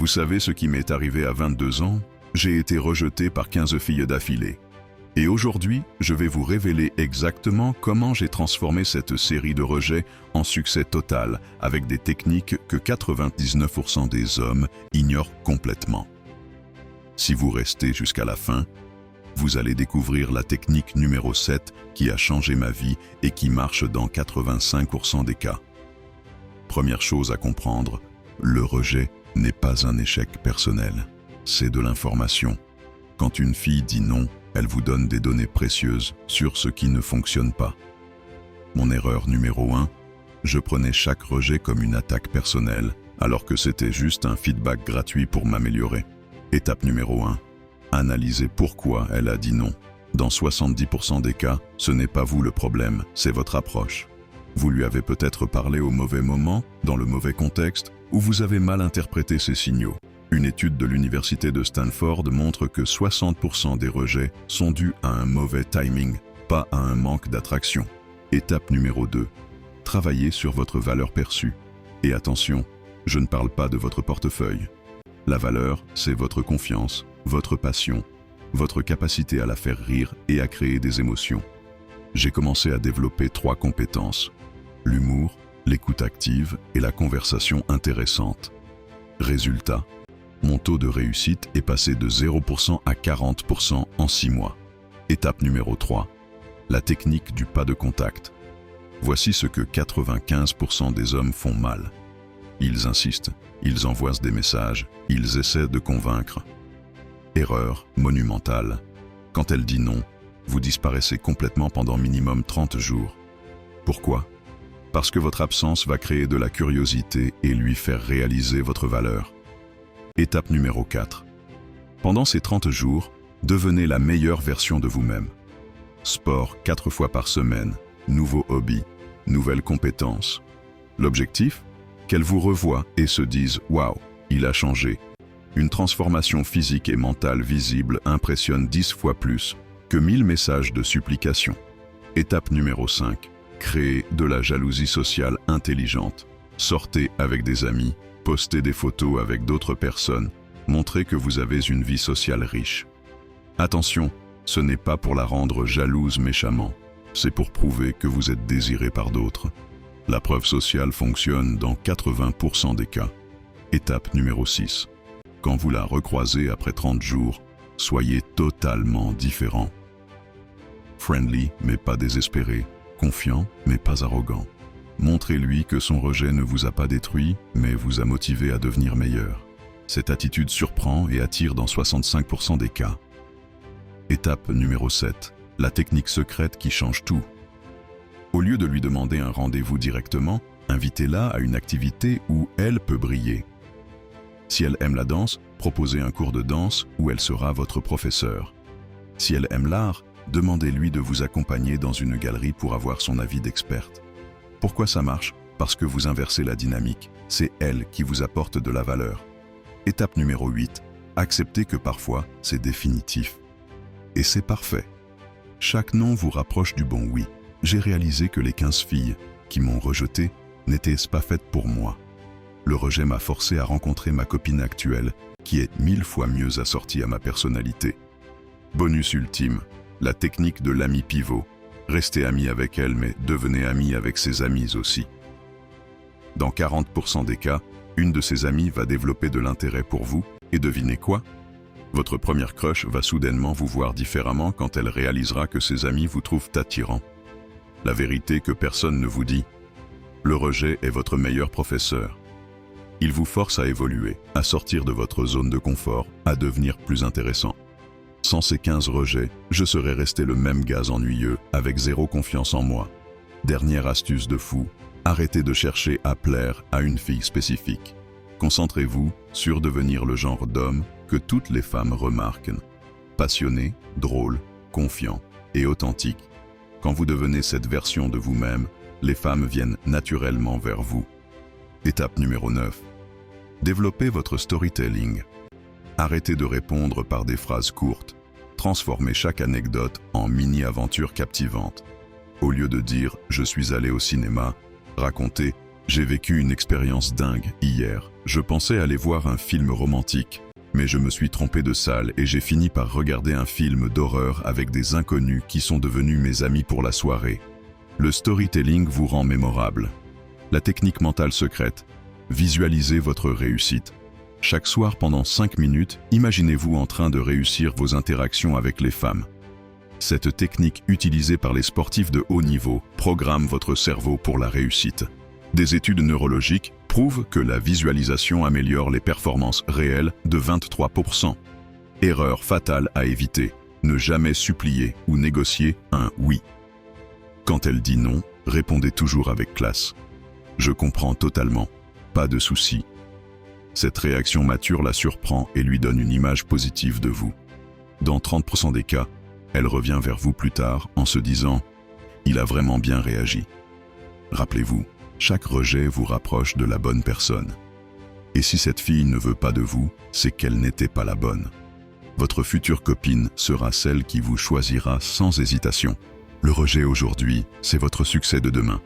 Vous savez ce qui m'est arrivé à 22 ans? J'ai été rejeté par 15 filles d'affilée. Et aujourd'hui, je vais vous révéler exactement comment j'ai transformé cette série de rejets en succès total avec des techniques que 99% des hommes ignorent complètement. Si vous restez jusqu'à la fin, vous allez découvrir la technique numéro 7 qui a changé ma vie et qui marche dans 85% des cas. Première chose à comprendre, le rejet n'est pas un échec personnel, c'est de l'information. Quand une fille dit non, elle vous donne des données précieuses sur ce qui ne fonctionne pas. Mon erreur numéro 1, je prenais chaque rejet comme une attaque personnelle, alors que c'était juste un feedback gratuit pour m'améliorer. Étape numéro 1, analysez pourquoi elle a dit non. Dans 70% des cas, ce n'est pas vous le problème, c'est votre approche. Vous lui avez peut-être parlé au mauvais moment, dans le mauvais contexte, ou vous avez mal interprété ses signaux. Une étude de l'université de Stanford montre que 60% des rejets sont dus à un mauvais timing, pas à un manque d'attraction. Étape numéro 2. Travaillez sur votre valeur perçue. Et attention, je ne parle pas de votre portefeuille. La valeur, c'est votre confiance, votre passion, votre capacité à la faire rire et à créer des émotions. J'ai commencé à développer 3 compétences: l'humour, l'écoute active et la conversation intéressante. Résultat, mon taux de réussite est passé de 0% à 40% en 6 mois. Étape numéro 3. La technique du pas de contact. Voici ce que 95% des hommes font mal. Ils insistent, ils envoient des messages, ils essaient de convaincre. Erreur monumentale. Quand elle dit non, vous disparaissez complètement pendant minimum 30 jours. Pourquoi? Parce que votre absence va créer de la curiosité et lui faire réaliser votre valeur. Étape numéro 4. Pendant ces 30 jours, devenez la meilleure version de vous-même. Sport 4 fois par semaine, nouveau hobby, nouvelles compétences. L'objectif? Qu'elle vous revoie et se dise « Waouh, il a changé ». Une transformation physique et mentale visible impressionne 10 fois plus que 1000 messages de supplication. Étape numéro 5. Créez de la jalousie sociale intelligente. Sortez avec des amis, postez des photos avec d'autres personnes, montrez que vous avez une vie sociale riche. Attention, ce n'est pas pour la rendre jalouse méchamment, c'est pour prouver que vous êtes désiré par d'autres. La preuve sociale fonctionne dans 80% des cas. Étape numéro 6. Quand vous la recroisez après 30 jours, soyez totalement différent. Friendly, mais pas désespéré. Confiant, mais pas arrogant. Montrez-lui que son rejet ne vous a pas détruit, mais vous a motivé à devenir meilleur. Cette attitude surprend et attire dans 65% des cas. Étape numéro 7. La technique secrète qui change tout. Au lieu de lui demander un rendez-vous directement, invitez-la à une activité où elle peut briller. Si elle aime la danse, proposez un cours de danse où elle sera votre professeur. Si elle aime l'art, demandez-lui de vous accompagner dans une galerie pour avoir son avis d'experte. Pourquoi ça marche? Parce que vous inversez la dynamique. C'est elle qui vous apporte de la valeur. Étape numéro 8. Acceptez que parfois, c'est définitif. Et c'est parfait. Chaque non vous rapproche du bon oui. J'ai réalisé que les 15 filles qui m'ont rejeté n'étaient pas faites pour moi. Le rejet m'a forcé à rencontrer ma copine actuelle, qui est 1000 fois mieux assortie à ma personnalité. Bonus ultime, la technique de l'ami pivot. Restez ami avec elle, mais devenez ami avec ses amis aussi. Dans 40% des cas, une de ses amies va développer de l'intérêt pour vous, et devinez quoi? Votre première crush va soudainement vous voir différemment quand elle réalisera que ses amis vous trouvent attirant. La vérité que personne ne vous dit. Le rejet est votre meilleur professeur. Il vous force à évoluer, à sortir de votre zone de confort, à devenir plus intéressant. Sans ces 15 rejets, je serais resté le même gars ennuyeux, avec 0 confiance en moi. Dernière astuce de fou, arrêtez de chercher à plaire à une fille spécifique. Concentrez-vous sur devenir le genre d'homme que toutes les femmes remarquent. Passionné, drôle, confiant et authentique. Quand vous devenez cette version de vous-même, les femmes viennent naturellement vers vous. Étape numéro 9. Développez votre storytelling. Arrêtez de répondre par des phrases courtes. Transformez chaque anecdote en mini-aventure captivante. Au lieu de dire « je suis allé au cinéma », racontez J'ai vécu une expérience dingue hier. Je pensais aller voir un film romantique, mais je me suis trompé de salle et j'ai fini par regarder un film d'horreur avec des inconnus qui sont devenus mes amis pour la soirée. Le storytelling vous rend mémorable. La technique mentale secrète. Visualisez votre réussite. Chaque soir pendant 5 minutes, imaginez-vous en train de réussir vos interactions avec les femmes. Cette technique utilisée par les sportifs de haut niveau programme votre cerveau pour la réussite. Des études neurologiques prouvent que la visualisation améliore les performances réelles de 23%. Erreur fatale à éviter, ne jamais supplier ou négocier un « oui ». Quand elle dit non, répondez toujours avec classe. Je comprends totalement, pas de souci. Cette réaction mature la surprend et lui donne une image positive de vous. Dans 30% des cas, elle revient vers vous plus tard en se disant « Il a vraiment bien réagi ». Rappelez-vous, chaque rejet vous rapproche de la bonne personne. Et si cette fille ne veut pas de vous, c'est qu'elle n'était pas la bonne. Votre future copine sera celle qui vous choisira sans hésitation. Le rejet aujourd'hui, c'est votre succès de demain.